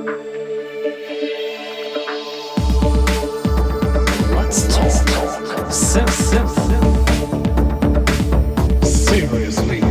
Let's talk synth. Seriously.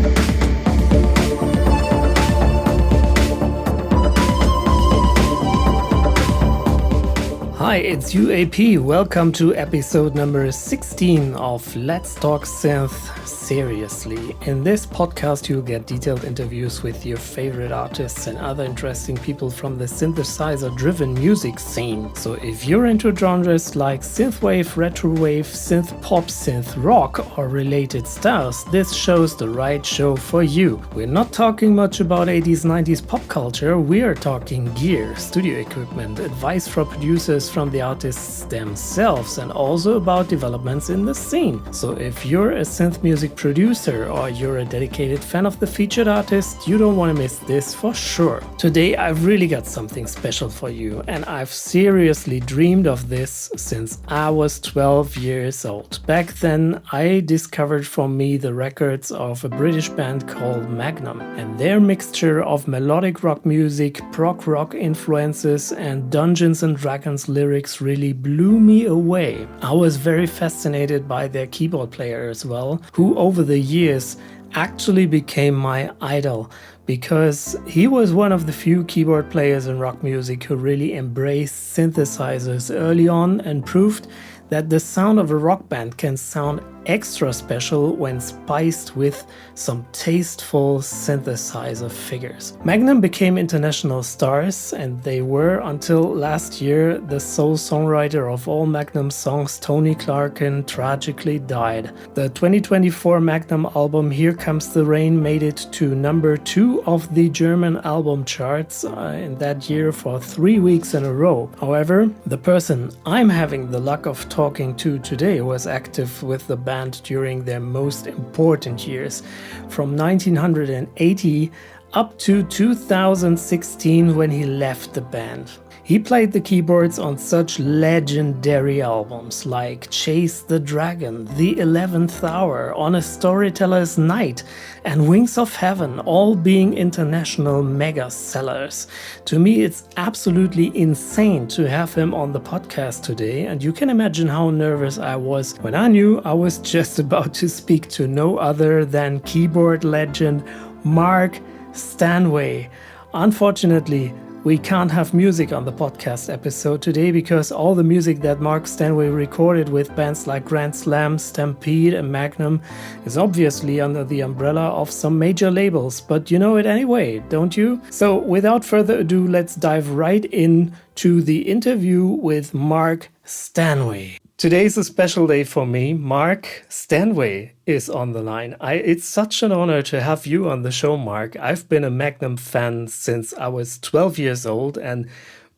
Hi, it's UAP. Welcome to episode number 16 of Let's Talk Synth Seriously. In this podcast, you'll get detailed interviews with your favorite artists and other interesting people from the synthesizer-driven music scene. So if you're into genres like synthwave, retrowave, synth pop, synth rock, or related styles, this show's the right show for you. We're not talking much about 80s, 90s pop culture. We're talking gear, studio equipment, advice for producers from the artists themselves, and also about developments in the scene. So if you're a synth music producer or you're a dedicated fan of the featured artist, you don't want to miss this for sure. Today I've really got something special for you, and I've seriously dreamed of this since I was 12 years old. Back then I discovered for me the records of a British band called MAGNUM, and their mixture of melodic rock music, prog rock influences, and Dungeons and Dragons lyrics really blew me away. I was very fascinated by their keyboard player as well, who over the years actually became my idol, because he was one of the few keyboard players in rock music who really embraced synthesizers early on and proved that the sound of a rock band can sound extra special when spiced with some tasteful synthesizer figures. MAGNUM became international stars, and they were, until last year, the sole songwriter of all MAGNUM songs. Tony Clarkin tragically died. The 2024 MAGNUM album Here Comes the Rain made it to number 2 of the German album charts in that year for 3 weeks in a row. However, the person I'm having the luck of talking to today was active with the band during their most important years, from 1980 up to 2016 when he left the band. He played the keyboards on such legendary albums like Chase the Dragon, The 11th Hour, On a Storyteller's Night, and Wings of Heaven, all being international mega sellers. To me, it's absolutely insane to have him on the podcast today, and you can imagine how nervous I was when I knew I was just about to speak to no other than keyboard legend Mark Stanway. Unfortunately, we can't have music on the podcast episode today because all the music that Mark Stanway recorded with bands like Grand Slam, Stampede and MAGNUM is obviously under the umbrella of some major labels, but you know it anyway, don't you? So without further ado, let's dive right in to the interview with Mark Stanway. Today's a special day for me. Mark Stanway is on the line. It's such an honor to have you on the show, Mark. I've been a MAGNUM fan since I was 12 years old, and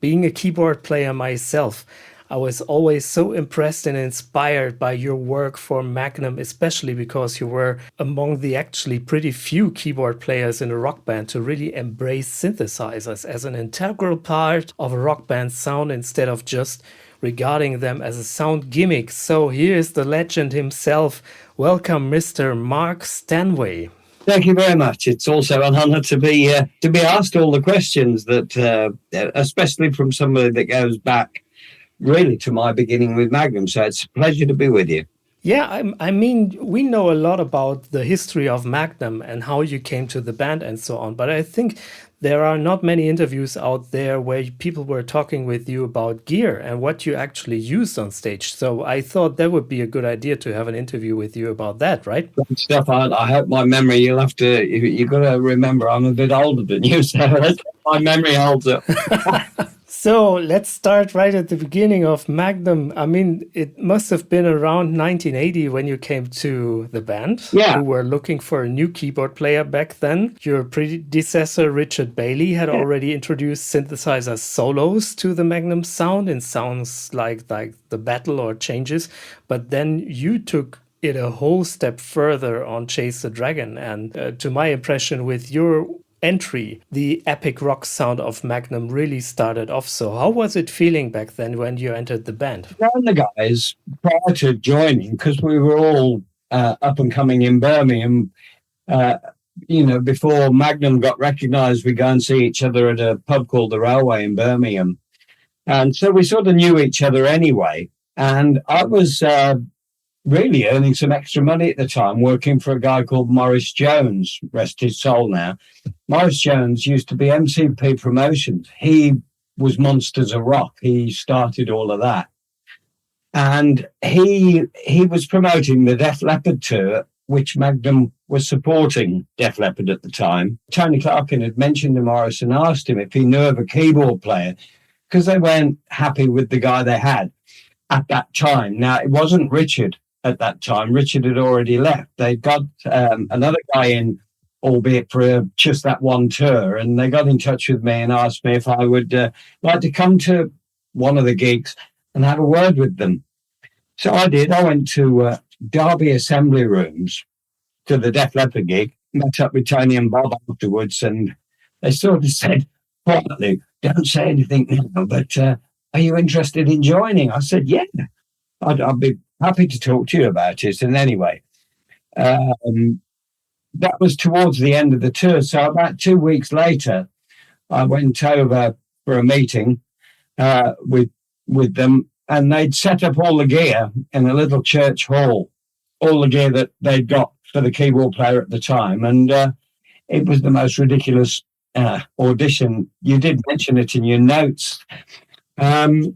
being a keyboard player myself, I was always so impressed and inspired by your work for MAGNUM, especially because you were among the actually pretty few keyboard players in a rock band to really embrace synthesizers as an integral part of a rock band's sound instead of just regarding them as a sound gimmick. So here's the legend himself. Welcome, Mr. Mark Stanway. Thank you very much. It's also an honor to be asked all the questions that, especially from somebody that goes back really to my beginning with MAGNUM. So it's a pleasure to be with you. Yeah, I mean, we know a lot about the history of MAGNUM and how you came to the band and so on, but I think there are not many interviews out there where people were talking with you about gear and what you actually used on stage. So I thought that would be a good idea to have an interview with you about that, right? Stuff. I hope my memory, you've got to remember I'm a bit older than you, so my memory holds up. So let's start right at the beginning of MAGNUM. I mean, it must have been around 1980 when you came to the band. Yeah. You were looking for a new keyboard player back then. Your predecessor, Richard Bailey, had already introduced synthesizer solos to the MAGNUM sound in sounds like the Battle or Changes. But then you took it a whole step further on Chase the Dragon. And to my impression with your entry, the epic rock sound of MAGNUM really started off. So how was it feeling back then when you entered the band? The guys, prior to joining, because we were all up and coming in Birmingham, before Magnum got recognised, we go and see each other at a pub called the Railway in Birmingham. And so we sort of knew each other anyway. And I was really earning some extra money at the time, working for a guy called Maurice Jones, rest his soul now. Maurice Jones used to be MCP Promotions. He was Monsters of Rock. He started all of that. And he was promoting the Def Leppard tour, which Magnum was supporting Def Leppard at the time. Tony Clarkin had mentioned to Maurice and asked him if he knew of a keyboard player, because they weren't happy with the guy they had at that time. Now, it wasn't Richard at that time. Richard had already left. They got another guy in, albeit for just that one tour, and they got in touch with me and asked me if I would like to come to one of the gigs and have a word with them. So I did. I went to Derby Assembly Rooms to the Def Leppard gig, met up with Tony and Bob afterwards, and they sort of said quietly, "Don't say anything now, but are you interested in joining?" I said, "Yeah, I'd be happy to talk to you about it." And anyway, that was towards the end of the tour. So about 2 weeks later, I went over for a meeting with them, and they'd set up all the gear in a little church hall, all the gear that they'd got for the keyboard player at the time. And it was the most ridiculous audition. You did mention it in your notes. All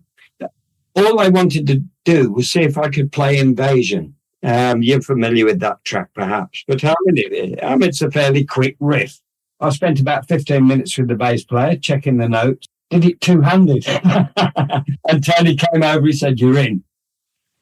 I wanted to do was see if I could play Invasion. You're familiar with that track, perhaps, but it's a fairly quick riff. I spent about 15 minutes with the bass player, checking the notes, did it two-handed. And Tony came over, he said, "You're in."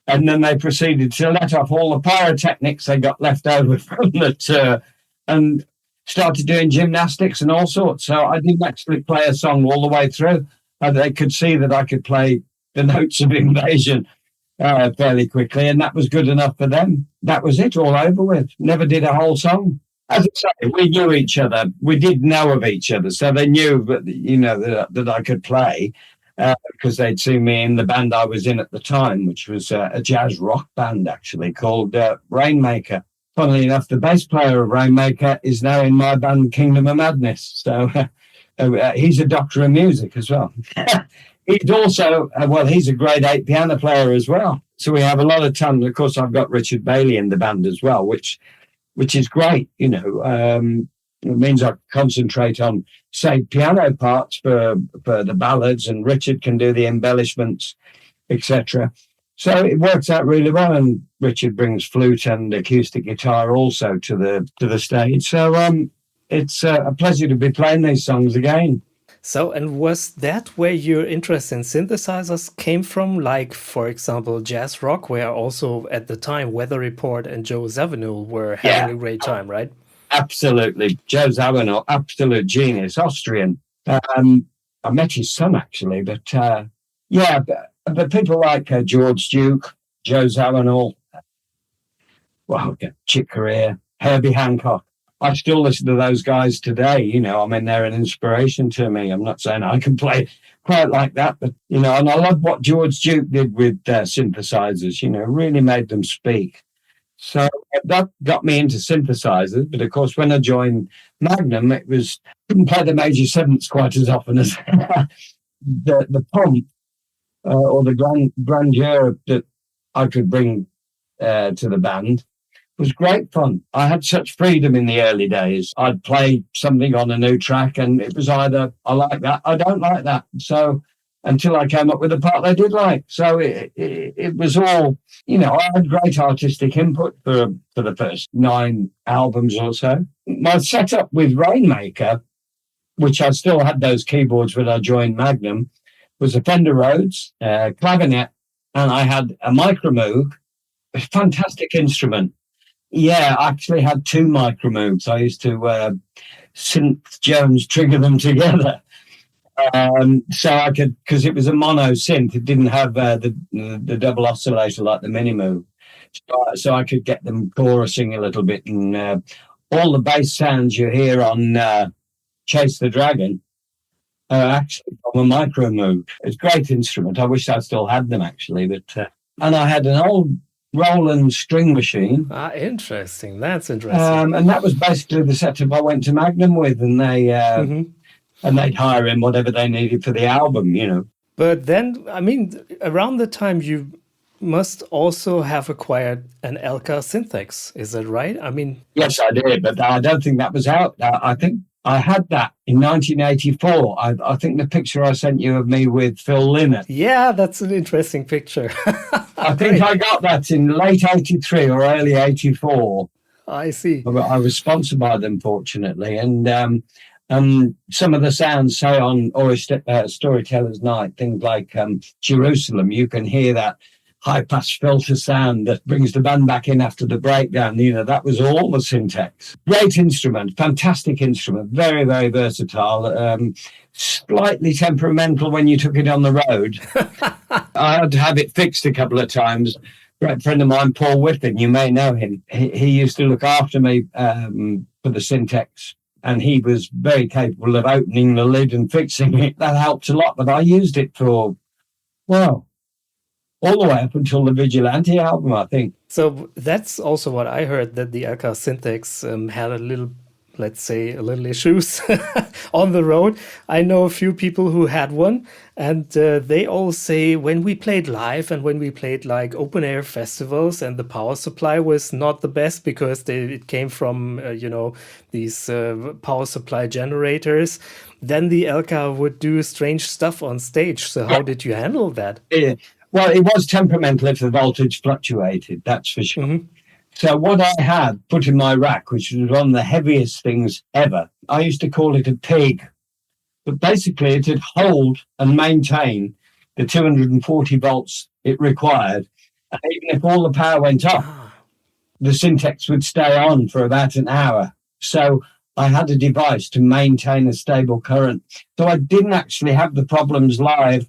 And then they proceeded to let off all the pyrotechnics they got left over from the tour and started doing gymnastics and all sorts. So I didn't actually play a song all the way through. They could see that I could play the notes of Invasion fairly quickly, and that was good enough for them. That was it, all over with. Never did a whole song. As I say, we knew each other. We did know of each other, so they knew that I could play because they'd seen me in the band I was in at the time, which was a jazz rock band actually called Rainmaker. Funnily enough, the bass player of Rainmaker is now in my band Kingdom of Madness. So he's a doctor of music as well. He's also, he's a grade 8 piano player as well. So we have a lot of talent. Of course, I've got Richard Bailey in the band as well, which is great. It means I concentrate on, say, piano parts for the ballads, and Richard can do the embellishments, etc. So it works out really well. And Richard brings flute and acoustic guitar also to the stage. So it's a pleasure to be playing these songs again. So, and was that where your interest in synthesizers came from? Like, for example, jazz rock, where also at the time Weather Report and Joe Zawinul were having a great time, right? Absolutely. Joe Zawinul, absolute genius, Austrian. I met his son, actually. But, but people like George Duke, Joe Zawinul, Chick Corea, Herbie Hancock. I still listen to those guys today. They're an inspiration to me. I'm not saying I can play quite like that, but, and I love what George Duke did with synthesizers, really made them speak. So that got me into synthesizers. But of course, when I joined Magnum, couldn't play the major sevenths quite as often as the pomp or the grandeur that I could bring to the band. Was great fun. I had such freedom in the early days. I'd play something on a new track and it was either I like that, I don't like that. So until I came up with a part they did like. So it was all, I had great artistic input for the first 9 albums or so. My setup with Rainmaker, which I still had those keyboards when I joined Magnum, was a Fender Rhodes, clavinet, and I had a Micromoog, a fantastic instrument. Yeah, I actually had 2 Micromoogs. I used to Synth Jones trigger them together. So I could, because it was a mono synth, it didn't have the double oscillator like the Minimoog. So I could get them chorusing a little bit, and all the bass sounds you hear on Chase the Dragon are actually from a Micromoog. It's a great instrument. I wish I still had them actually, but and I had an old Roland string machine. Ah, interesting. That's interesting. And that was basically the setup I went to Magnum with, and they'd hire in whatever they needed for the album, you know. But then, I mean, around the time you must also have acquired an Elka Synthex. Is that right? I mean, yes, I did, but I don't think that was out. I think I had that in 1984. I think the picture I sent you of me with Phil Lynott. Yeah, that's an interesting picture. I think I got that in late 83 or early 84. I see. I was sponsored by them, fortunately. And some of the sounds, say on Storyteller's Night, things like Jerusalem, you can hear that high-pass filter sound that brings the band back in after the breakdown. You know, that was all the Synthex. Great instrument, fantastic instrument, very, very versatile, slightly temperamental when you took it on the road. I had to have it fixed a couple of times. Great friend of mine, Paul Whitman, you may know him. He used to look after me for the Synthex, and he was very capable of opening the lid and fixing it. That helped a lot, but I used it for, well, all the way up until the Vigilante album, I think. So that's also what I heard, that the Elka Synthex had a little, let's say, a little issues on the road. I know a few people who had one, and they all say when we played live and when we played like open air festivals and the power supply was not the best because it came from, these power supply generators, then the Elka would do strange stuff on stage. So how did you handle that? Yeah. Well, it was temperamental if the voltage fluctuated, that's for sure. Mm-hmm. So what I had put in my rack, which was one of the heaviest things ever, I used to call it a pig. But basically, it'd hold and maintain the 240 volts it required. And even if all the power went off, the Synthex would stay on for about an hour. So I had a device to maintain a stable current. So I didn't actually have the problems live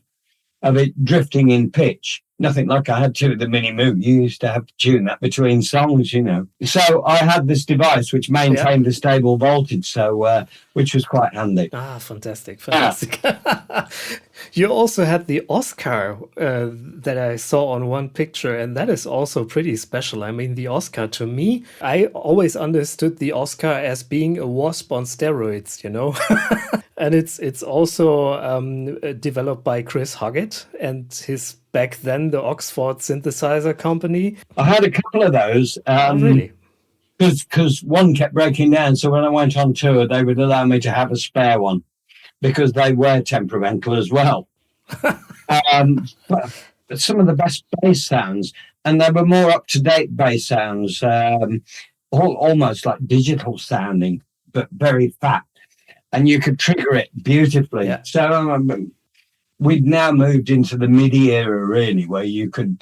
of it drifting in pitch. Nothing like I had to with the Mini Moog. You used to have to tune that between songs, you know. So I had this device which maintained a stable voltage, so which was quite handy. Ah, fantastic. You also had the Oscar that I saw on one picture, and that is also pretty special. I mean, the Oscar, to me, I always understood the Oscar as being a wasp on steroids, you know. And it's also developed by Chris Hoggett and his back then the Oxford Synthesizer Company. I had a couple of those. Really? Because one kept breaking down. So when I went on tour, they would allow me to have a spare one because they were temperamental as well. But some of the best bass sounds, and they were more up-to-date bass sounds, almost like digital sounding, but very fat. And you could trigger it beautifully. Yeah. So we've now moved into the MIDI era, really, where you could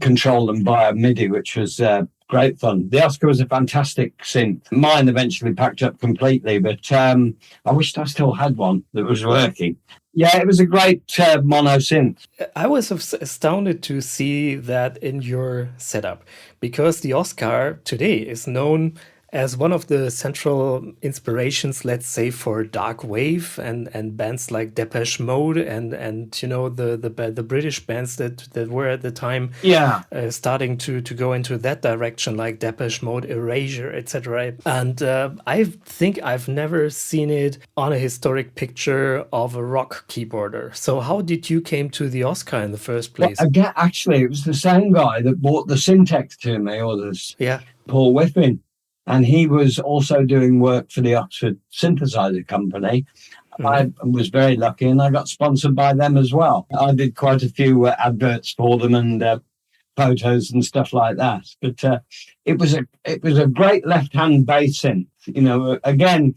control them via MIDI, which was great fun. The Oscar was a fantastic synth. Mine eventually packed up completely, but I wished I still had one that was working. Yeah, it was a great mono synth. I was astounded to see that in your setup, because the Oscar today is known as one of the central inspirations, let's say, for dark wave and bands like Depeche Mode and you know the British bands that were at the time starting to go into that direction, like Depeche Mode, Erasure, etc. And I think I've never seen it on a historic picture of a rock keyboarder. So how did you came to the Oscar in the first place? Well, again, actually, it was the same guy that bought the Synthex to me, or this Paul Whitman. And he was also doing work for the Oxford Synthesizer Company. Mm-hmm. I was very lucky, and I got sponsored by them as well. I did quite a few adverts for them and photos and stuff like that. But it was a great left-hand bass synth. You know, again,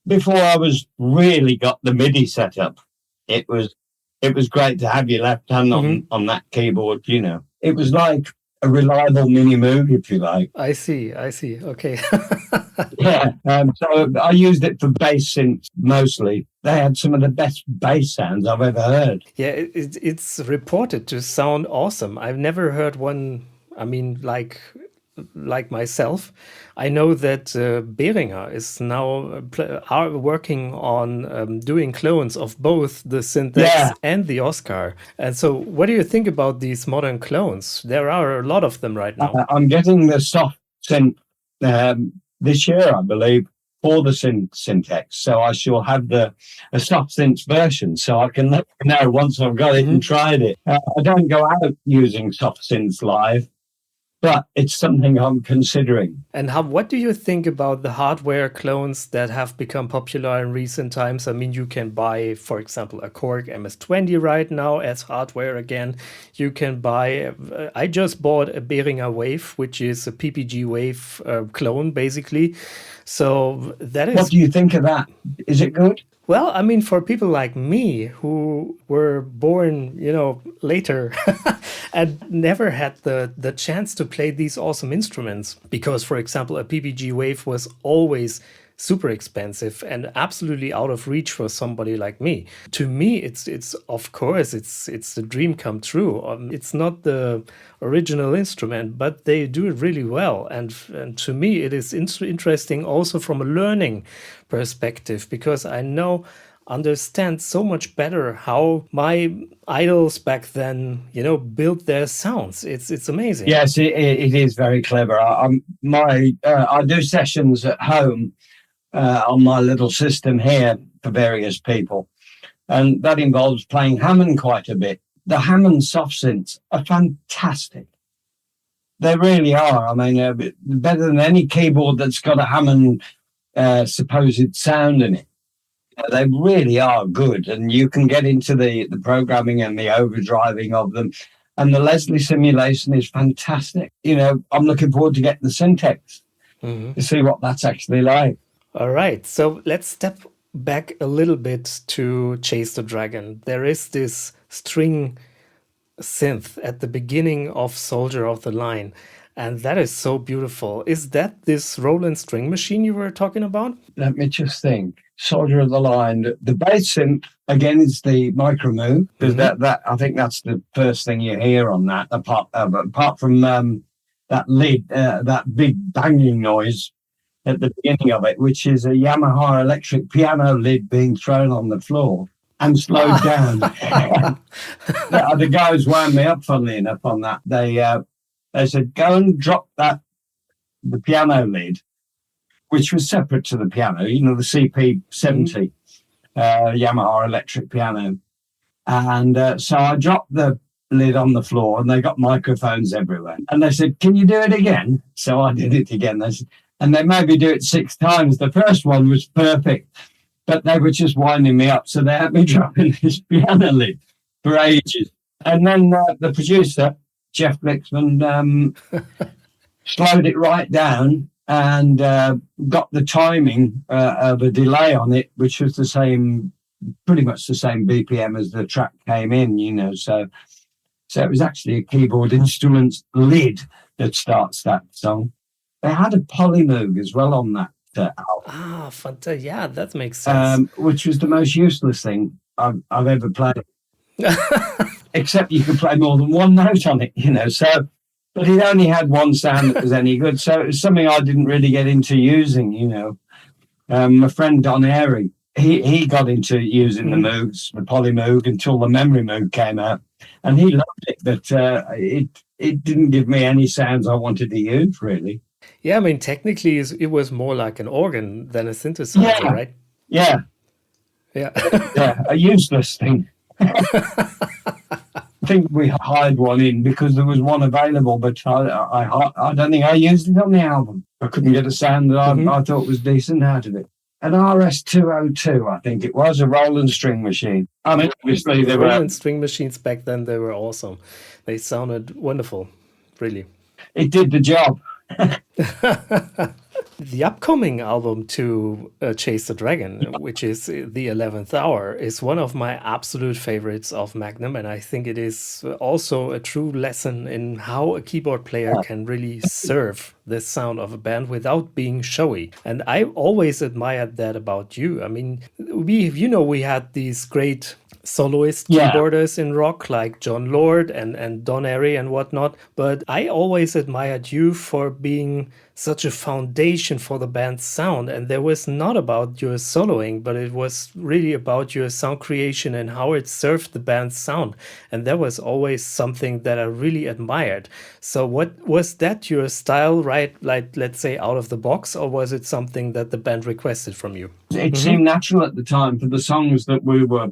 before I was really got the MIDI set up, it was great to have your left hand on that keyboard. You know, it was like a reliable Mini Moog, if you like. I see. Okay. Yeah. So I used it for bass synths mostly. They had some of the best bass sounds I've ever heard. Yeah, it's reported to sound awesome. I've never heard one, I mean, like like myself, I know that Behringer is now are working on doing clones of both the Synth and the Oscar. And so, what do you think about these modern clones? There are a lot of them right now. I'm getting the soft synth this year, I believe, for the Syntex. So I shall have a soft synth version, so I can let you know once I've got it and tried it. I don't go out using soft synths live, but it's something I'm considering. And what do you think about the hardware clones that have become popular in recent times? I mean, you can buy, for example, a Korg MS-20 right now as hardware again. You can buy, I just bought a Behringer Wave, which is a PPG Wave clone, basically. So that is... What do you think of that? Is it good? Well, I mean, for people like me who were born, later and never had the chance to play these awesome instruments, because, for example, a PPG Wave was always super expensive and absolutely out of reach for somebody like me. To me, it's of course, it's the dream come true. It's not the original instrument, but they do it really well. And to me, it is interesting also from a learning perspective, because I understand so much better how my idols back then, built their sounds. It's amazing. Yes, it is very clever. I do sessions at home on my little system here for various people, and that involves playing Hammond quite a bit. The Hammond soft synths are fantastic. They really are. I mean, better than any keyboard that's got a Hammond supposed sound in it. They really are good, and you can get into the programming and the overdriving of them. And the Leslie simulation is fantastic. I'm looking forward to getting the Syntex to see what that's actually like. All right, so let's step back a little bit to Chase the Dragon. There is this string synth at the beginning of Soldier of the Line, and that is so beautiful. Is that this Roland string machine you were talking about? Let me just think. Soldier of the Line. The bass synth, again, is the Micro Move, because that I think that's the first thing you hear on that, apart from that lid, that big banging noise at the beginning of it, which is a Yamaha electric piano lid being thrown on the floor and slowed down. The guys wound me up, funnily enough, on that. They said, go and drop the piano lid, which was separate to the piano, the CP70 Yamaha electric piano. And so I dropped the lid on the floor, and they got microphones everywhere. And they said, can you do it again? So I did it again. They said, and they made me do it 6 times. The first one was perfect, but they were just winding me up. So they had me dropping this piano lid for ages. And then the producer, Jeff Glixman, slowed it right down and got the timing of a delay on it, which was pretty much the same BPM as the track came in, So it was actually a keyboard instruments lid that starts that song. They had a Polymoog as well on that album. Fantastic. Yeah, that makes sense. Which was the most useless thing I've ever played. Except you could play more than one note on it, So, but it only had one sound that was any good. So it was something I didn't really get into using, My friend Don Airy, he got into using the Moogs, the Polymoog, until the Memory Moog came out. And he loved it, but it didn't give me any sounds I wanted to use, really. Yeah, I mean, technically, it was more like an organ than a synthesizer, right? Yeah. Yeah. Yeah, a useless thing. I think we hired one in because there was one available, but I don't think I used it on the album. I couldn't get a sound that I thought was decent out of it. An RS-202, I think it was, a Roland string machine. I mean, obviously they were... Roland string machines back then, they were awesome. They sounded wonderful, really. It did the job. The upcoming album to Chase the Dragon, which is The 11th Hour, is one of my absolute favorites of Magnum. And I think it is also a true lesson in how a keyboard player can really serve the sound of a band without being showy. And I always admired that about you. I mean, we had these great soloist keyboarders in rock like John Lord and Don Airey and whatnot. But I always admired you for being such a foundation for the band's sound. And there was not about your soloing, but it was really about your sound creation and how it served the band's sound. And that was always something that I really admired. So what was that your style, right? Like, let's say out of the box, or was it something that the band requested from you? It seemed natural at the time for the songs that we were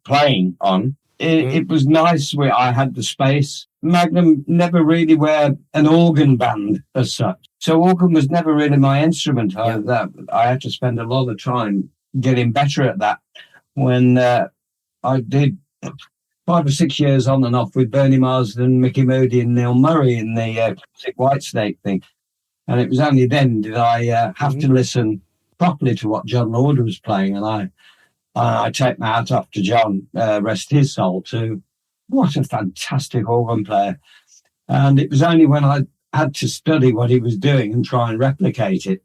playing on. It was nice where I had the space. Magnum never really were an organ band as such. So organ was never really my instrument. I had to spend a lot of time getting better at that. When I did 5 or 6 years on and off with Bernie Marsden, Mickey Moody and Neil Murray in the Classic Whitesnake thing. And it was only then did I have to listen properly to what John Lord was playing. And I take my hat off to John, rest his soul, too. What a fantastic organ player. And it was only when I had to study what he was doing and try and replicate it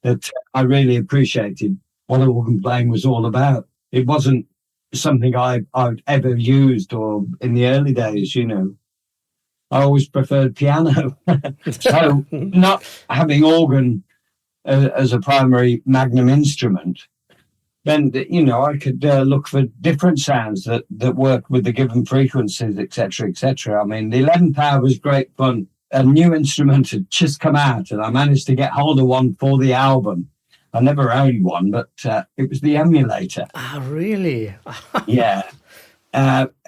that I really appreciated what organ playing was all about. It wasn't something I'd ever used or in the early days, I always preferred piano. So not having organ as a primary Magnum instrument, then I could look for different sounds that work with the given frequencies, etc., etc. I mean, the 11th Hour was great fun. A new instrument had just come out, and I managed to get hold of one for the album. I never owned one, but it was the emulator. Ah, really? Yeah,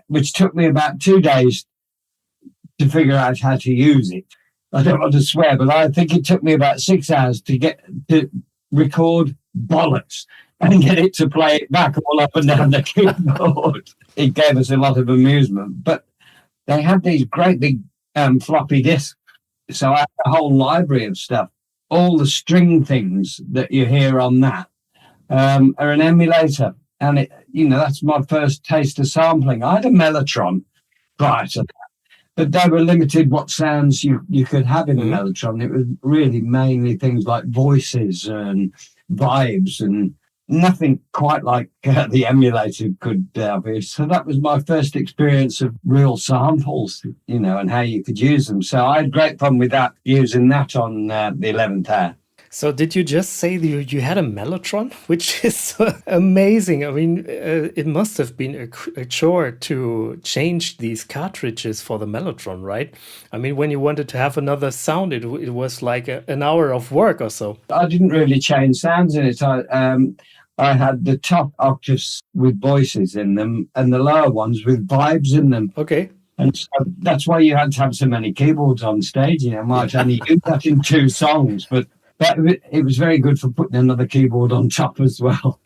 which took me about 2 days to figure out how to use it. I don't want to swear, but I think it took me about 6 hours to record bollocks and get it to play it back all up and down the keyboard. It gave us a lot of amusement. But they had these great big floppy disks. So I had a whole library of stuff. All the string things that you hear on that are an emulator. And, that's my first taste of sampling. I had a Mellotron prior to that. But they were limited what sounds you could have in a Mellotron. It was really mainly things like voices and vibes and nothing quite like the emulator could be. So that was my first experience of real samples, and how you could use them. So I had great fun with that, using that on the 11th Hour. So did you just say that you had a Mellotron, which is amazing? I mean, it must have been a chore to change these cartridges for the Mellotron, right? I mean, when you wanted to have another sound, it was like an hour of work or so. I didn't really change sounds in it. I had the top octaves with voices in them and the lower ones with vibes in them. Okay. And so that's why you had to have so many keyboards on stage. Might only use that in 2 songs, but it was very good for putting another keyboard on top as well.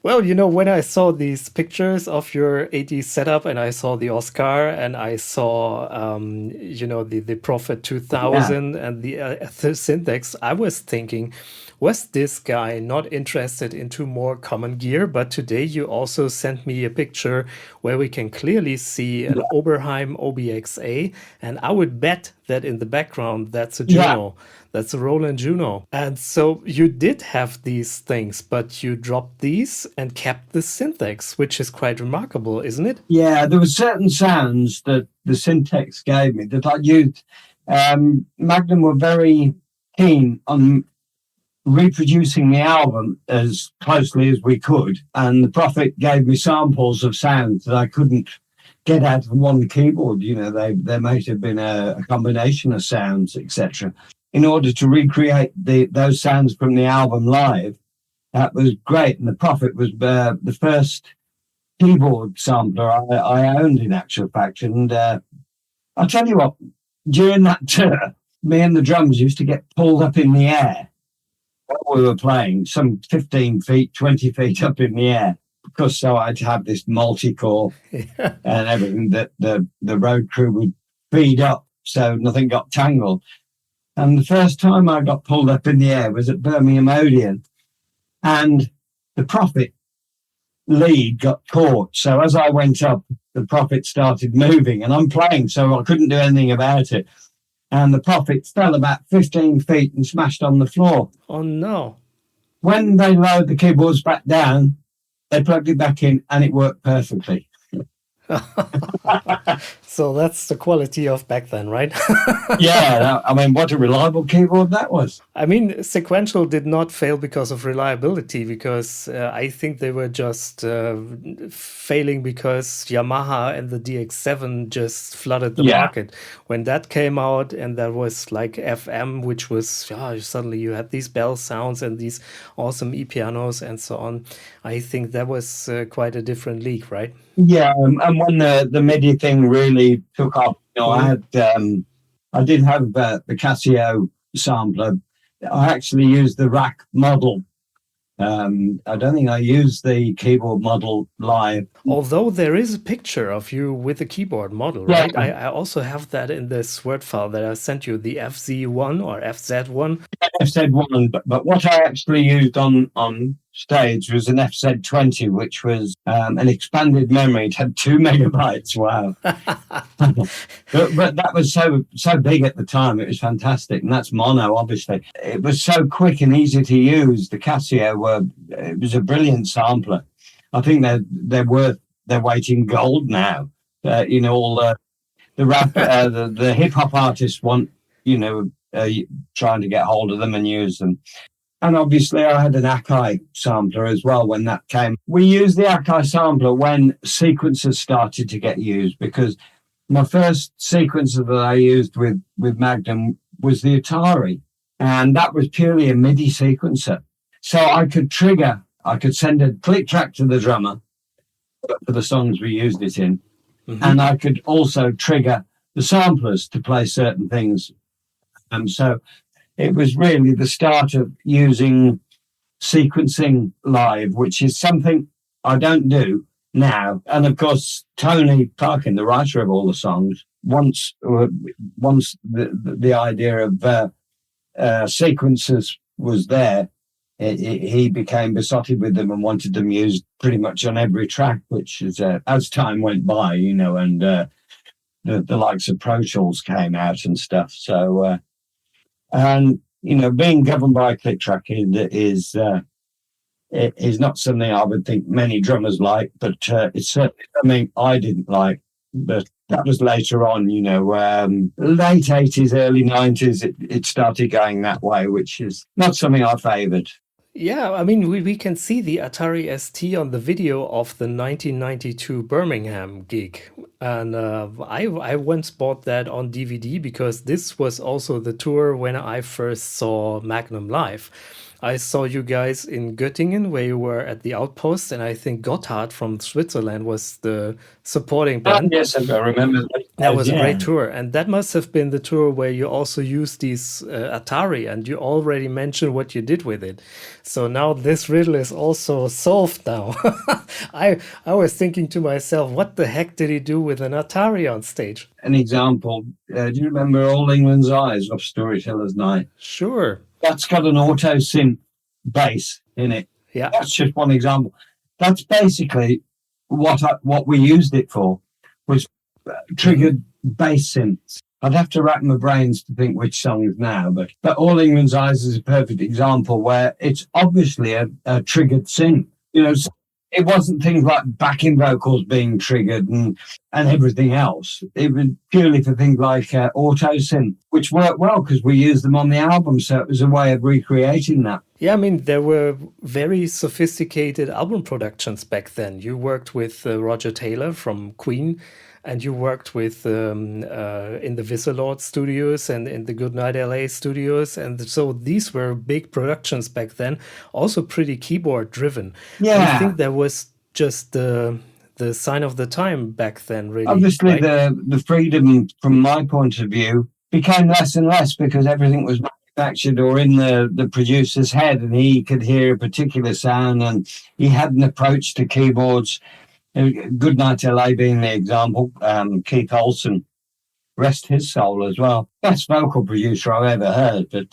Well, when I saw these pictures of your 80s setup and I saw the Oscar and I saw, the Prophet 2000 and the Synthex, I was thinking, was this guy not interested into more common gear? But today you also sent me a picture where we can clearly see an Oberheim OBX-A, and I would bet that in the background that's a Juno. That's a Roland Juno. And so you did have these things, but you dropped these and kept the Synthex, which is quite remarkable, isn't it? Yeah, there were certain sounds that the Synthex gave me that I used. Magnum were very keen on reproducing the album as closely as we could. And the Prophet gave me samples of sounds that I couldn't get out of one keyboard. There might have been a combination of sounds, etc. In order to recreate those sounds from the album live, that was great. And the Prophet was the first keyboard sampler I owned, in actual fact. And I'll tell you what, during that tour, me and the drums used to get pulled up in the air while we were playing, some 15 feet, 20 feet up in the air, because so I'd have this multi-core and everything that the road crew would feed up so nothing got tangled. And the first time I got pulled up in the air was at Birmingham Odeon, and the Prophet lead got caught. So as I went up, the Prophet started moving, and I'm playing, so I couldn't do anything about it. And the Prophet fell about 15 feet and smashed on the floor. Oh, no. When they lowered the keyboards back down, they plugged it back in, and it worked perfectly. So that's the quality of back then, right? Yeah, I mean, what a reliable keyboard that was. I mean, Sequential did not fail because of reliability, because I think they were just failing because Yamaha and the DX7 just flooded the market. When that came out, and that was like FM, which was, suddenly you had these bell sounds and these awesome e-pianos and so on. I think that was quite a different league, right? Yeah, and when the MIDI thing really took off, I did have the Casio sampler. I actually used the rack model. I don't think I used the keyboard model live. Although there is a picture of you with the keyboard model, right? I also have that in this Word file that I sent you, the FZ1 or FZ1. FZ1, but what I actually used on stage was an FZ20, which was an expanded memory. It had 2 megabytes. Wow. but that was so big at the time. It was fantastic. And that's mono, obviously. It was so quick and easy to use. The Casio it was a brilliant sampler. I think they're worth their weight in gold now. All the rap, the hip hop artists want, trying to get hold of them and use them. And obviously I had an Akai sampler as well when that came. We used the Akai sampler when sequencers started to get used, because my first sequencer that I used with Magnum was the Atari, and that was purely a MIDI sequencer. So I could send a click track to the drummer for the songs we used it in, and I could also trigger the samplers to play certain things. So it was really the start of using sequencing live, which is something I don't do now. And of course, Tony Parkin, the writer of all the songs, once the idea of sequencers was there, he became besotted with them and wanted them used pretty much on every track, which is as time went by, and the likes of Pro Tools came out and stuff. So, being governed by a click track is not something I would think many drummers like, but it's certainly something I didn't like. But that was later on, late 80s, early 90s, it started going that way, which is not something I favoured. Yeah, I mean, we can see the Atari ST on the video of the 1992 Birmingham gig. And I once bought that on DVD because this was also the tour when I first saw Magnum live. I saw you guys in Göttingen, where you were at the Outpost, and I think Gotthard from Switzerland was the supporting band. Yes, I remember. That was a great tour, and that must have been the tour where you also used these Atari, and you already mentioned what you did with it. So now this riddle is also solved now. I was thinking to myself, what the heck did he do with an Atari on stage? An example, do you remember All England's Eyes off Storyteller's Night? Sure. That's got an auto synth bass in it. Yeah. That's just one example. That's basically what we used it for, was triggered bass synths. I'd have to rack my brains to think which songs now, but All England's Eyes is a perfect example where it's obviously a triggered synth. It wasn't things like backing vocals being triggered and everything else. It was purely for things like auto synth, which worked well because we used them on the album. So it was a way of recreating that. Yeah, I mean, there were very sophisticated album productions back then. You worked with Roger Taylor from Queen, and you worked with in the Visalord studios and in the Goodnight LA studios. And so these were big productions back then, also pretty keyboard driven. Yeah. I think that was just the sign of the time back then, really. Obviously, right? the freedom, from my point of view, became less and less because everything was manufactured or in the producer's head, and he could hear a particular sound, and he had an approach to keyboards. Goodnight LA being the example, Keith Olsen rest his soul as well. Best vocal producer I've ever heard. But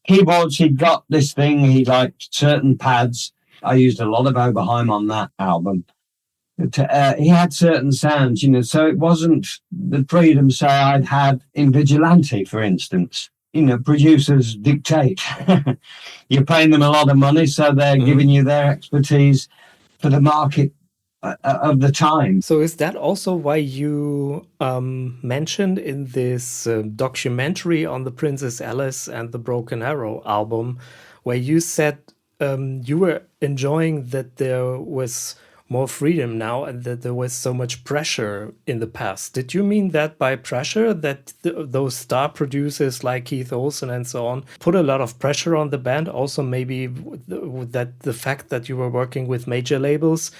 keyboards, he got this thing. He liked certain pads. I used a lot of Oberheim on that album. But, he had certain sounds, so it wasn't the freedom, say, I'd had in Vigilante, for instance. Producers dictate. You're paying them a lot of money, so they're giving you their expertise for the market of the time. So is that also why you mentioned in this documentary on the Princess Alice and the Broken Arrow album, where you said you were enjoying that there was more freedom now and that there was so much pressure in the past? Did you mean that by pressure, that those star producers like Keith Olsen and so on put a lot of pressure on the band? Also maybe that the fact that you were working with major labels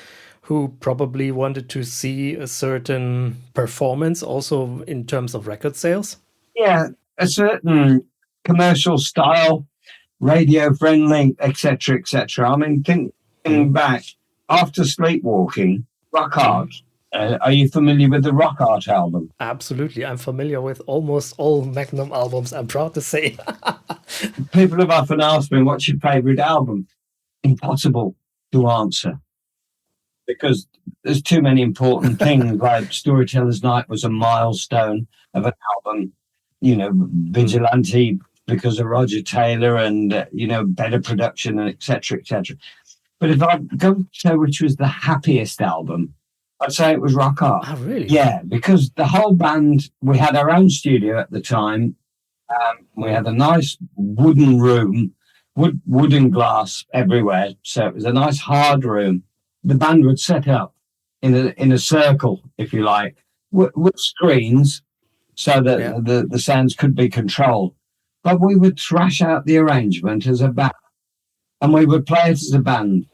who probably wanted to see a certain performance also in terms of record sales? Yeah, a certain commercial style, radio friendly, etc., etc. I mean, thinking back, after Sleepwalking, Rock Art. Are you familiar with the Rock Art album? Absolutely. I'm familiar with almost all Magnum albums, I'm proud to say. People have often asked me, what's your favourite album? Impossible to answer. Because there's too many important things. Like Storyteller's Night was a milestone of an album. Vigilante because of Roger Taylor and, better production and et cetera, et cetera. But if I go to say which was the happiest album, I'd say it was Rock Art. Oh, really? Yeah, because the whole band, we had our own studio at the time. We had a nice wooden room, wood and glass everywhere. So it was a nice hard room. The band would set up in a circle, if you like, with screens so that the sounds could be controlled. But we would thrash out the arrangement as a band. And we would play it as a band,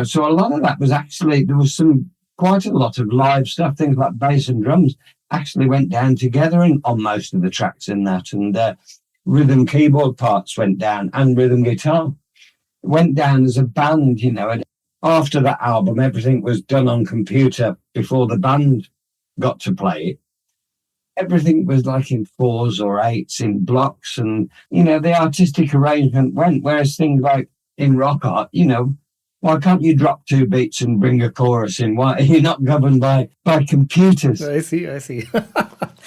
so a lot of that was actually, there was quite a lot of live stuff, things like bass and drums actually went down together on most of the tracks in that. And rhythm keyboard parts went down and rhythm guitar went down as a band, And after that album, everything was done on computer before the band got to play it. Everything was like in 4s or 8s in blocks, and the artistic arrangement went. Whereas things like in Rock Art, why can't you drop 2 beats and bring a chorus in? Why are you not governed by computers? I see.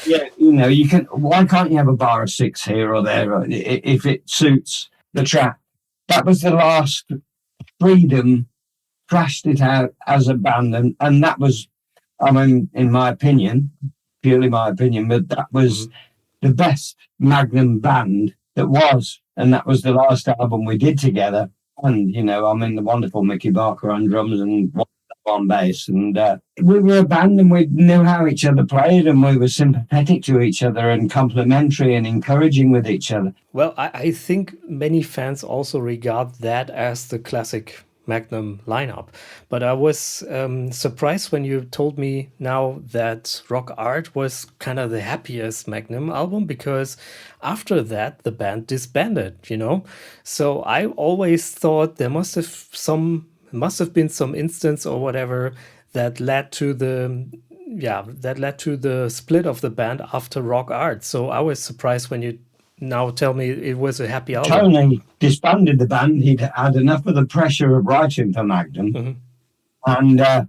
Yeah, you can. Why can't you have a bar of 6 here or there if it suits the track? That was the last freedom. Thrashed it out as a band, and that was, in my opinion. Purely my opinion, but that was the best Magnum band that was, and that was the last album we did together. And the wonderful Mickey Barker on drums and on bass, and we were a band, and we knew how each other played, and we were sympathetic to each other and complimentary and encouraging with each other. Well, I think many fans also regard that as the classic Magnum lineup, but I was surprised when you told me now that Rock Art was kind of the happiest Magnum album, because after that the band disbanded, so I always thought there must have been some instance or whatever that led to the split of the band after Rock Art. So I was surprised when you now tell me it was a happy album. Tony disbanded the band. He'd had enough of the pressure of writing for Magnum. And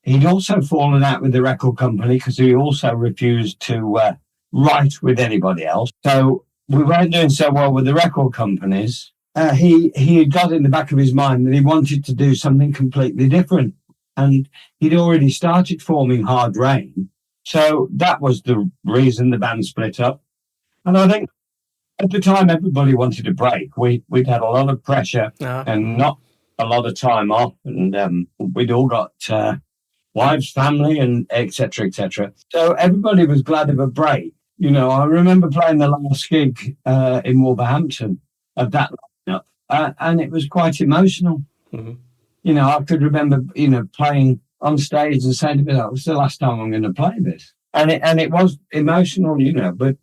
he'd also fallen out with the record company because he also refused to write with anybody else. So we weren't doing so well with the record companies. He had got in the back of his mind that he wanted to do something completely different. And he'd already started forming Hard Rain. So that was the reason the band split up. And I think at the time, everybody wanted a break. We'd had a lot of pressure and not a lot of time off. And we'd all got wives, family, and et cetera, et cetera. So everybody was glad of a break. I remember playing the last gig in Wolverhampton of that lineup, and it was quite emotional. I could remember, playing on stage and saying to myself, "It's the last time I'm going to play this." And it was emotional, but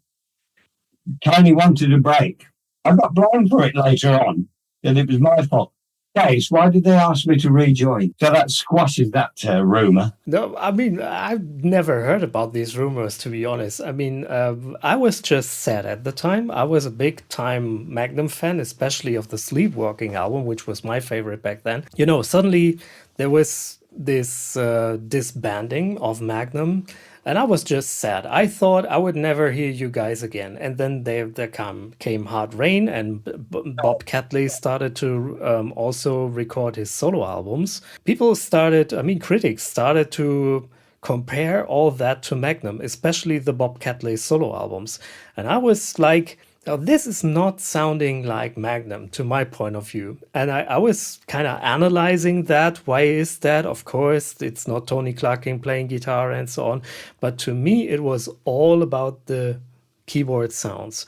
Tony wanted a break. I got blamed for it later on, and it was my fault. Case, why did they ask me to rejoin? So that squashes that rumour. No, I mean, I've never heard about these rumors, to be honest. I mean, I was just sad at the time. I was a big time Magnum fan, especially of the Sleepwalking album, which was my favorite back then. You know, suddenly there was this disbanding of Magnum, and I was just sad. I thought I would never hear you guys again. And then there came Hard Rain, and Bob Catley started to also record his solo albums. People started, I mean, critics started to compare all that to Magnum, especially the Bob Catley solo albums. And I was like, now, this is not sounding like Magnum to my point of view. And I was kind of analyzing that. Why is that? Of course, it's not Tony Clarking playing guitar and so on. But to me, it was all about the keyboard sounds.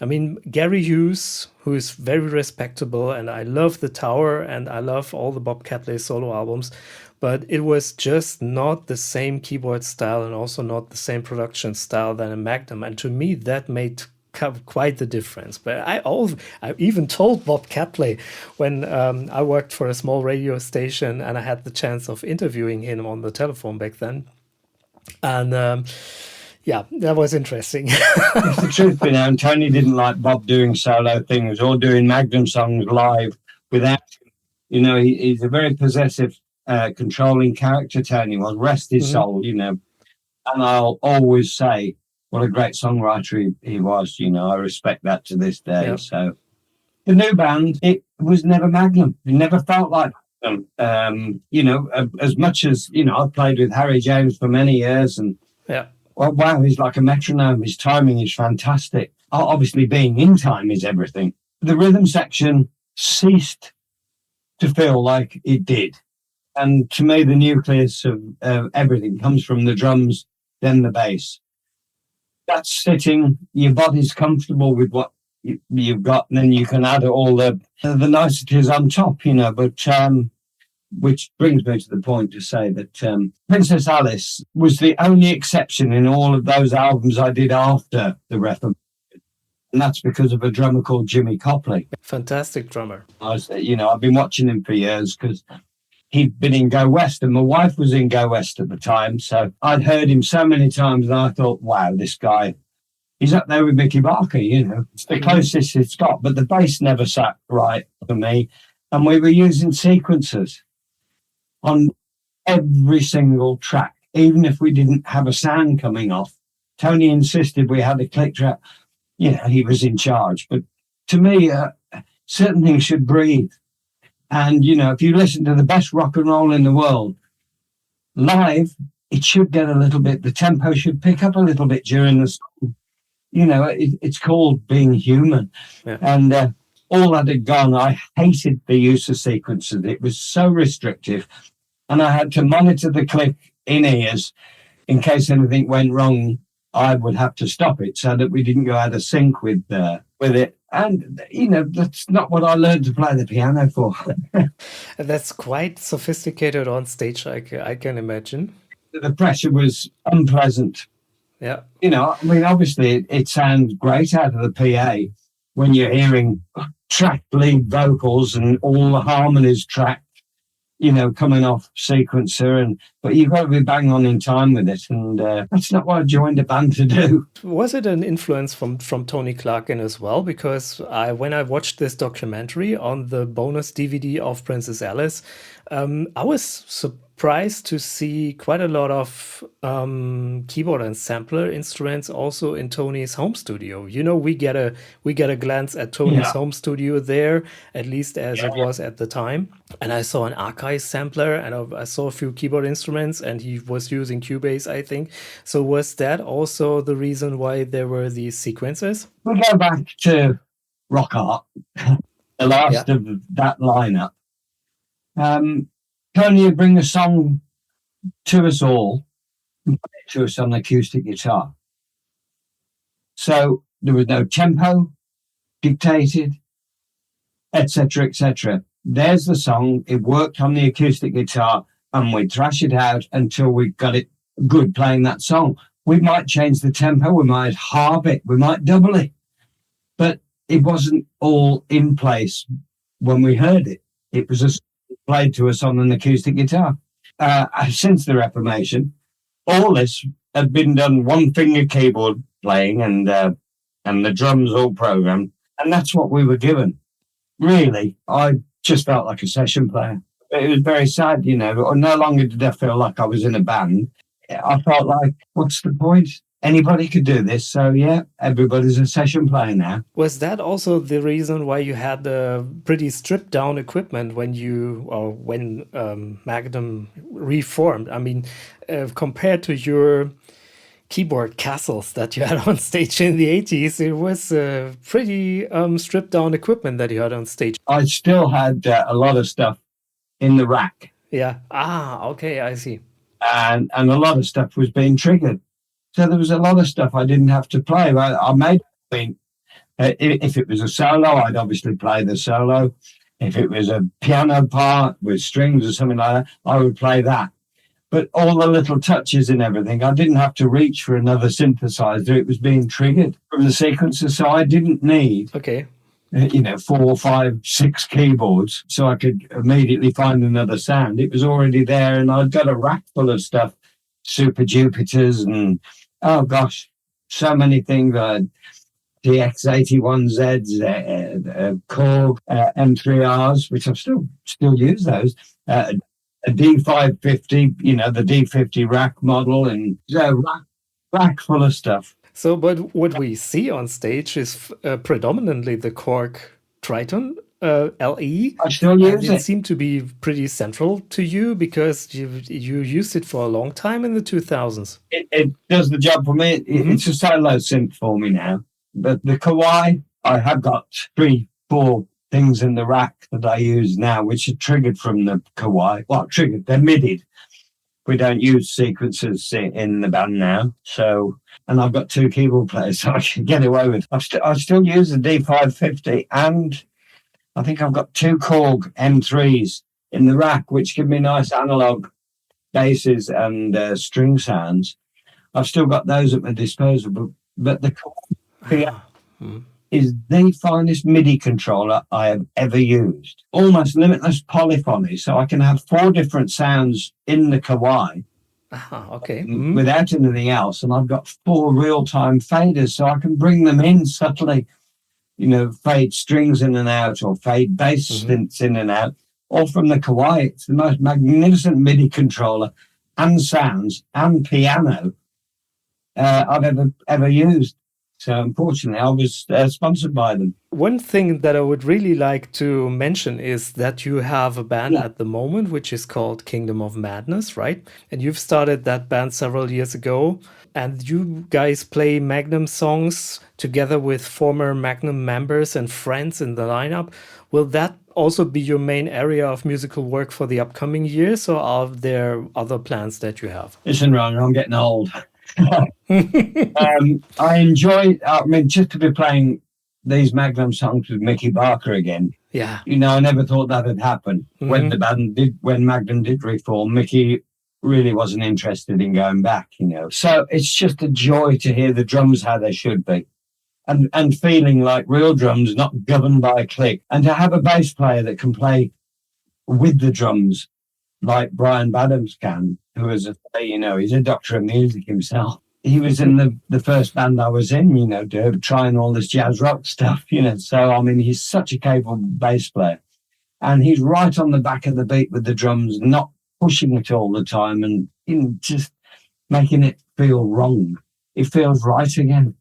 I mean, Gary Hughes, who is very respectable, and I love The Tower and I love all the Bob Catley solo albums. But it was just not the same keyboard style and also not the same production style than a Magnum. And to me, that made quite the difference. But I even told Bob Catley when I worked for a small radio station and I had the chance of interviewing him on the telephone back then. And yeah, that was interesting. It's the truth, you know, and Tony didn't like Bob doing solo things or doing Magnum songs live without, you know, he's a very possessive, controlling character, Tony was. Rest his soul, you know. And I'll always say, what a great songwriter he was, you know. I respect that to this day. Yep. So the new band, it was never Magnum. It never felt like Magnum. You know, as much as, you know, I've played with Harry James for many years and, well, wow, he's like a metronome. His timing is fantastic. Obviously, being in time is everything. The rhythm section ceased to feel like it did. And to me, the nucleus of everything comes from the drums, then the bass. That's sitting, your body's comfortable with what you've got, and then you can add all the niceties on top, you know. But which brings me to the point to say that Princess Alice was the only exception in all of those albums I did after the Reformation. And that's because of a drummer called Jimmy Copley. Fantastic drummer. I've been watching him for years because he'd been in Go West and my wife was in Go West at the time. So I'd heard him so many times and I thought, wow, this guy, he's up there with Mickey Barker, you know. It's the closest it's got, but the bass never sat right for me. And we were using sequencers on every single track, even if we didn't have a sound coming off. Tony insisted we had a click track. You know, he was in charge. But to me, certain things should breathe. And, you know, if you listen to the best rock and roll in the world, live, it should get a little bit, the tempo should pick up a little bit during the song. You know, it's called being human. Yeah. And all that had gone, I hated the use of sequencers. It was so restrictive. And I had to monitor the click in ears in case anything went wrong. I would have to stop it so that we didn't go out of sync with it. And, you know, that's not what I learned to play the piano for. That's quite sophisticated on stage, I can imagine. The pressure was unpleasant. Yeah. You know, I mean, obviously it sounds great out of the PA when you're hearing tracked lead vocals and all the harmonies tracked, you know, coming off sequencer, but you've got to be bang on in time with it, and that's not what I joined a band to do. Was it an influence from Tony Clarkin as well? Because when I watched this documentary on the bonus DVD of Princess Alice, I was surprised to see quite a lot of keyboard and sampler instruments also in Tony's home studio. You know, we get a glance at Tony's home studio there, at least as it was at the time. And I saw an archive sampler, and I saw a few keyboard instruments, and he was using Cubase, I think. So was that also the reason why there were these sequences? We go back to Rock Art, the last of that lineup. Tony would bring a song to us all and play it to us on acoustic guitar. So there was no tempo dictated, etc., etc. There's the song. It worked on the acoustic guitar, and we'd thrash it out until we got it good playing that song. We might change the tempo, we might halve it, we might double it, but it wasn't all in place when we heard it. It was played to us on an acoustic guitar. Since the Reformation, all this had been done one-finger keyboard playing and the drums all programmed, and that's what we were given. Really, I just felt like a session player. It was very sad, no longer did I feel like I was in a band. I felt like, what's the point? Anybody could do this. So, yeah, everybody's a session player now. Was that also the reason why you had the pretty stripped down equipment when Magnum reformed? I mean, compared to your keyboard castles that you had on stage in the 80s, it was pretty stripped down equipment that you had on stage. I still had a lot of stuff in the rack. Yeah. Okay, I see. And a lot of stuff was being triggered. So there was a lot of stuff I didn't have to play. I made if it was a solo, I'd obviously play the solo. If it was a piano part with strings or something like that, I would play that. But all the little touches and everything, I didn't have to reach for another synthesizer. It was being triggered from the sequencer, so I didn't need 4, 5, 6 keyboards so I could immediately find another sound. It was already there, and I'd got a rack full of stuff, Super Jupiters and, oh gosh, so many things. DX81Zs, Korg, M3Rs, which I still use those, a D550, the D50 rack model, and rack full of stuff. So, but what we see on stage is predominantly the Korg Triton LE. I still use it. It seemed to be pretty central to you because you used it for a long time in the 2000s. It does the job for me. It's a solo synth for me now. But the Kawai, I have got 3, 4 things in the rack that I use now, which are triggered from the Kawai. Well, triggered, they're MIDI'd. We don't use sequencers in the band now. So, and I've got 2 keyboard players, so I can get away with it. I still use the D550, and I think I've got 2 Korg M3s in the rack, which give me nice analog basses and string sounds. I've still got those at my disposal, but the Korg is the finest MIDI controller I have ever used. Almost limitless polyphony, so I can have 4 different sounds in the Kawai without anything else. And I've got 4 real-time faders, so I can bring them in subtly, fade strings in and out or fade bass synths in and out, all from the Kawai. It's the most magnificent MIDI controller and sounds and piano I've ever used. So unfortunately, I was sponsored by them. One thing that I would really like to mention is that you have a band at the moment, which is called Kingdom of Madness, right? And you've started that band several years ago. And you guys play Magnum songs together with former Magnum members and friends in the lineup. Will that also be your main area of musical work for the upcoming years, or are there other plans that you have? Listen, Ron, I'm getting old. I enjoy, just to be playing these Magnum songs with Mickey Barker again. Yeah. I never thought that had happened. When Magnum did reform, Mickey really wasn't interested in going back, So it's just a joy to hear the drums how they should be. And feeling like real drums, not governed by a click. And to have a bass player that can play with the drums like Brian Badams can, who is he's a doctor of music himself. He was in the first band I was in, trying all this jazz rock stuff, So, he's such a capable bass player. And he's right on the back of the beat with the drums, not pushing it all the time and just making it feel wrong. It feels right again.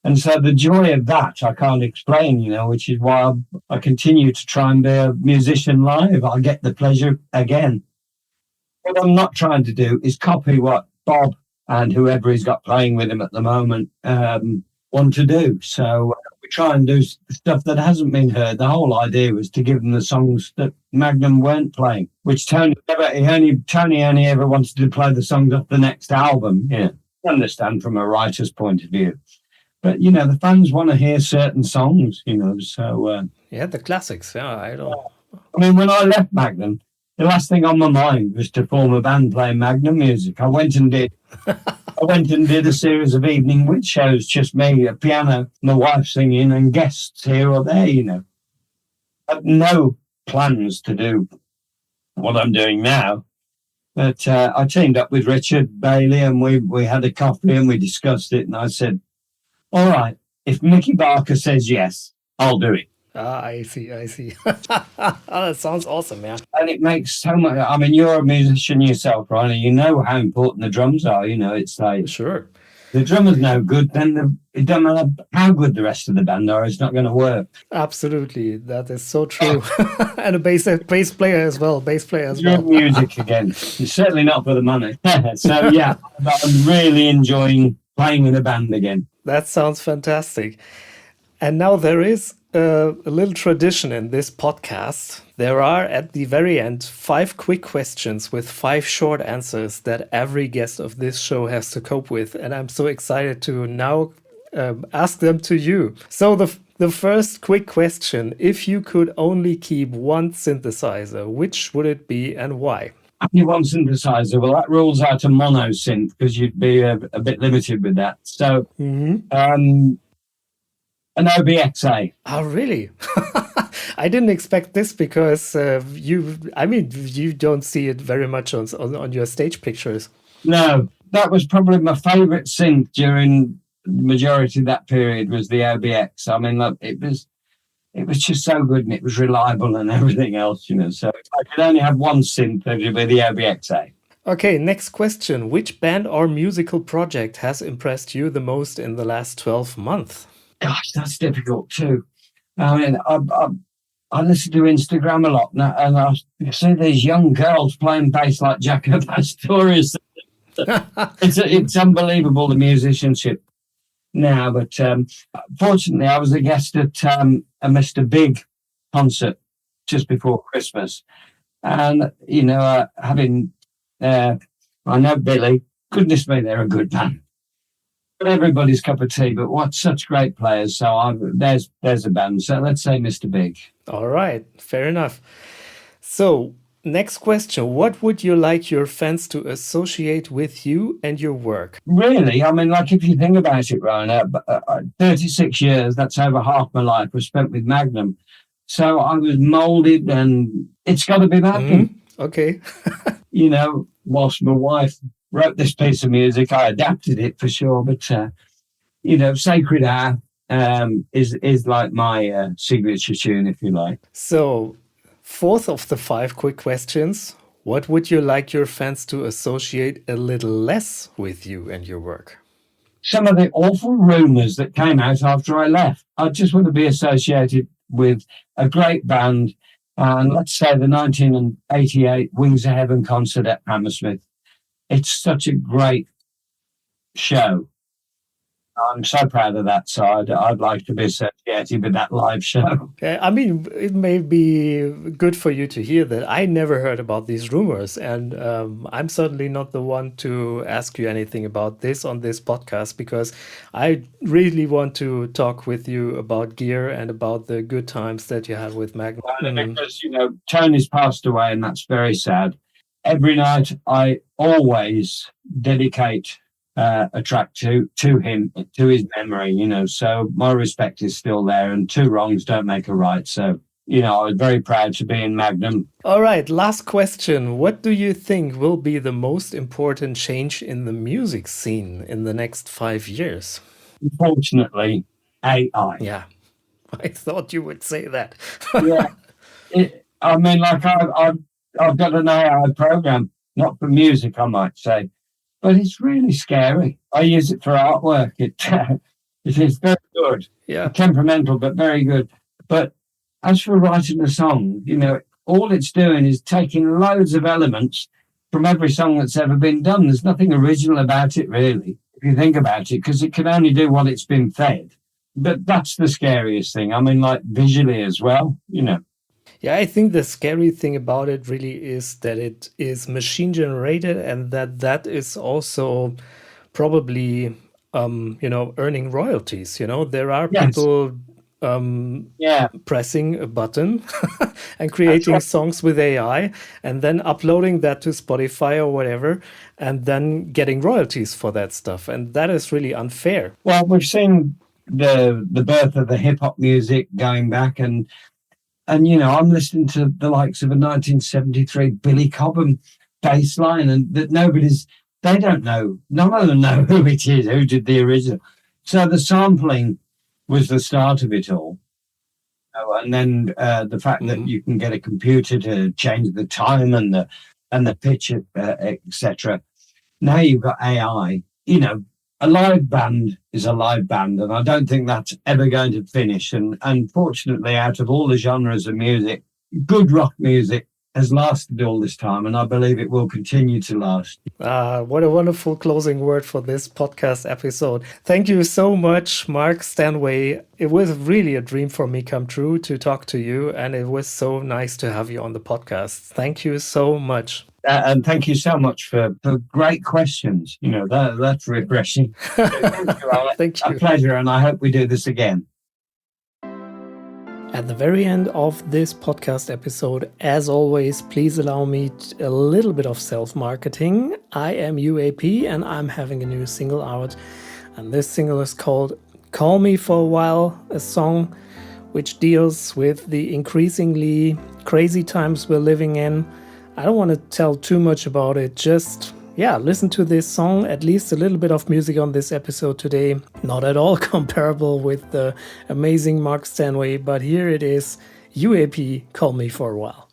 And so the joy of that I can't explain, which is why I continue to try and be a musician live. I get the pleasure again. What I'm not trying to do is copy what Bob and whoever he's got playing with him at the moment want to do. So we try and do stuff that hasn't been heard. The whole idea was to give them the songs that Magnum weren't playing, which Tony only ever wanted to play the songs off the next album. I understand from a writer's point of view. But, the fans want to hear certain songs, so... the classics, I don't... when I left Magnum, the last thing on my mind was to form a band playing Magnum music. I went and did a series of evening witch shows, just me, a piano, my wife singing, and guests here or there, But no plans to do what I'm doing now. But I teamed up with Richard Bailey, and we had a coffee and we discussed it. And I said, all right, if Mickey Barker says yes, I'll do it. Ah, I see. Oh, that sounds awesome, man. And it makes so much. I mean, you're a musician yourself, right? You know how important the drums are. You know, it's like, Sure. the drummer's no good, then it doesn't matter how good the rest of the band are, it's not going to work. Absolutely. That is so true. And a bass player as well. Your music again. It's certainly not for the money. So, yeah, I'm really enjoying playing in a band again. That sounds fantastic. And now there is a little tradition in this podcast. There are, at the very end, 5 quick questions with 5 short answers that every guest of this show has to cope with. And I'm so excited to now ask them to you. So the first quick question, if you could only keep one synthesizer, which would it be and why? Only one synthesizer. Well, that rules out a mono synth because you'd be a bit limited with that. So, an OBXA. Oh, really? I didn't expect this because you don't see it very much on your stage pictures. No, that was probably my favorite synth during the majority of that period was the OBX. I mean, look, it was just so good and it was reliable and everything else, you know. So if I could only have one synth, it would be the OBXA. Okay, next question. Which band or musical project has impressed you the most in the last 12 months? Gosh, that's difficult too. I mean, I listen to Instagram a lot now, and I see these young girls playing bass like Jaco Pastorius. It's unbelievable, the musicianship now. But fortunately, I was a guest at a Mr. Big concert just before Christmas, and you know, I know Billy. Goodness me, they're a good band. Everybody's cup of tea, but what such great players. So there's a band. So let's say Mr. Big. All right, fair enough. So next question. What would you like your fans to associate with you and your work? Really? I mean, like if you think about it, Ryan, 36 years, that's over half my life was spent with Magnum. So I was molded and it's got to be Magnum. Okay. You know, whilst my wife wrote this piece of music, I adapted it for sure. But, you know, Sacred Hour is like my signature tune, if you like. So, 4th of the 5 quick questions. What would you like your fans to associate a little less with you and your work? Some of the awful rumours that came out after I left. I just want to be associated with a great band. And let's say the 1988 Wings of Heaven concert at Hammersmith. It's such a great show. I'm so proud of that. So I'd like to be associated with that live show. I mean, it may be good for you to hear that. I never heard about these rumors. And I'm certainly not the one to ask you anything about this on this podcast, because I really want to talk with you about gear and about the good times that you had with Magnum. Because, you know, Tony's passed away and that's very sad. Every night I always dedicate a track to him, to his memory, you know, so my respect is still there and 2 wrongs don't make a right. So, you know, I was very proud to be in Magnum. All right, last question. What do you think will be the most important change in the music scene in the next 5 years? Unfortunately, AI. Yeah, I thought you would say that. Yeah, I mean, like I've got an AI program, not for music, I might say, but it's really scary. I use it for artwork. It is very good. Yeah, temperamental, but very good. But as for writing a song, you know, all it's doing is taking loads of elements from every song that's ever been done. There's nothing original about it, really, if you think about it, because it can only do what it's been fed. But that's the scariest thing. I mean, like visually as well, you know. Yeah, I think the scary thing about it really is that it is machine generated and that is also probably, you know, earning royalties. You know, there are people pressing a button and creating songs with AI and then uploading that to Spotify or whatever and then getting royalties for that stuff. And that is really unfair. Well, we've seen the birth of the hip hop music going back, and And, you know, I'm listening to the likes of a 1973 Billy Cobham bass line, and that they don't know, none of them know who it is, who did the original. So the sampling was the start of it all. And then the fact that you can get a computer to change the time and the pitch, etc. Now you've got AI. You know, a live band is a live band, and I don't think that's ever going to finish. And unfortunately, out of all the genres of music, good rock music has lasted all this time, and I believe it will continue to last. What a wonderful closing word for this podcast episode. Thank you so much, Mark Stanway. It was really a dream for me come true to talk to you, and it was so nice to have you on the podcast. Thank you so much. And thank you so much for great questions. You know, that's refreshing. Thank you. A pleasure, and I hope we do this again. At the very end of this podcast episode, as always, please allow me a little bit of self-marketing. I am UAP and I'm having a new single out. And this single is called Call Me For A While, a song which deals with the increasingly crazy times we're living in. I don't want to tell too much about it, just listen to this song, at least a little bit of music on this episode today. Not at all comparable with the amazing Mark Stanway, but here it is, UAP, Call Me For A While.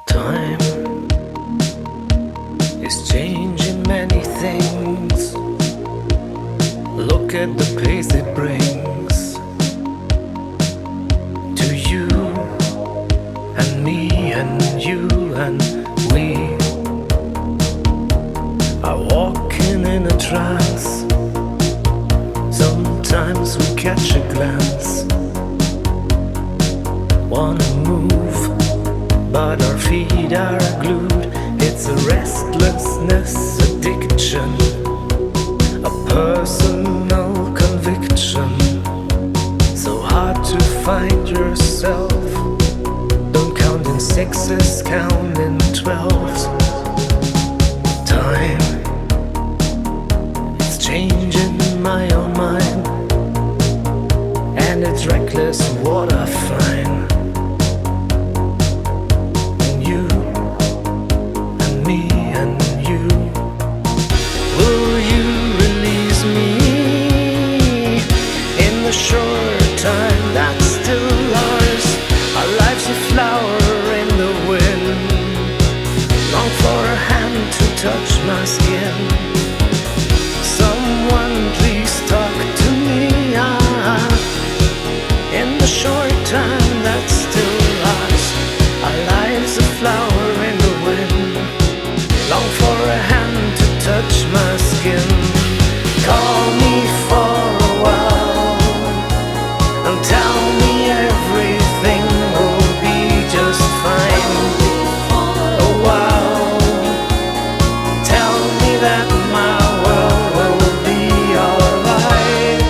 Time is changing many things. Look at the pace it brings to you and me and you and we. Are walking in a trance. Sometimes we catch a glance. Wanna move, but our feet are glued. It's a restlessness addiction, a personal conviction. So hard to find yourself. Don't count in sixes, count in 12s. Time, it's changing my own mind, and it's reckless what I find. And you, and me, and you. Will you release me in the short time that's still ours? Our life's a flower in the wind. Long for a hand to touch my skin. Someone please talk to me. In the short time that's still ours, our lives a flower in the wind. Long for a hand to touch my skin. Call me for a while and tell me everything will be just fine. A while, tell me that my world will be alright.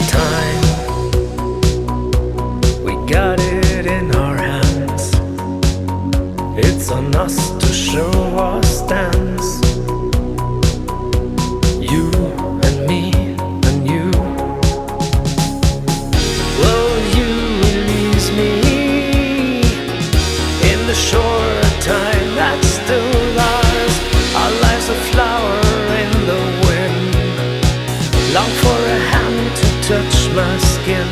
Time, we got it in our hands. It's on us to show our stance. You and me and you. Will you release me in the short time that's still ours? Our lives a flower in the wind. Long for a hand to touch my skin.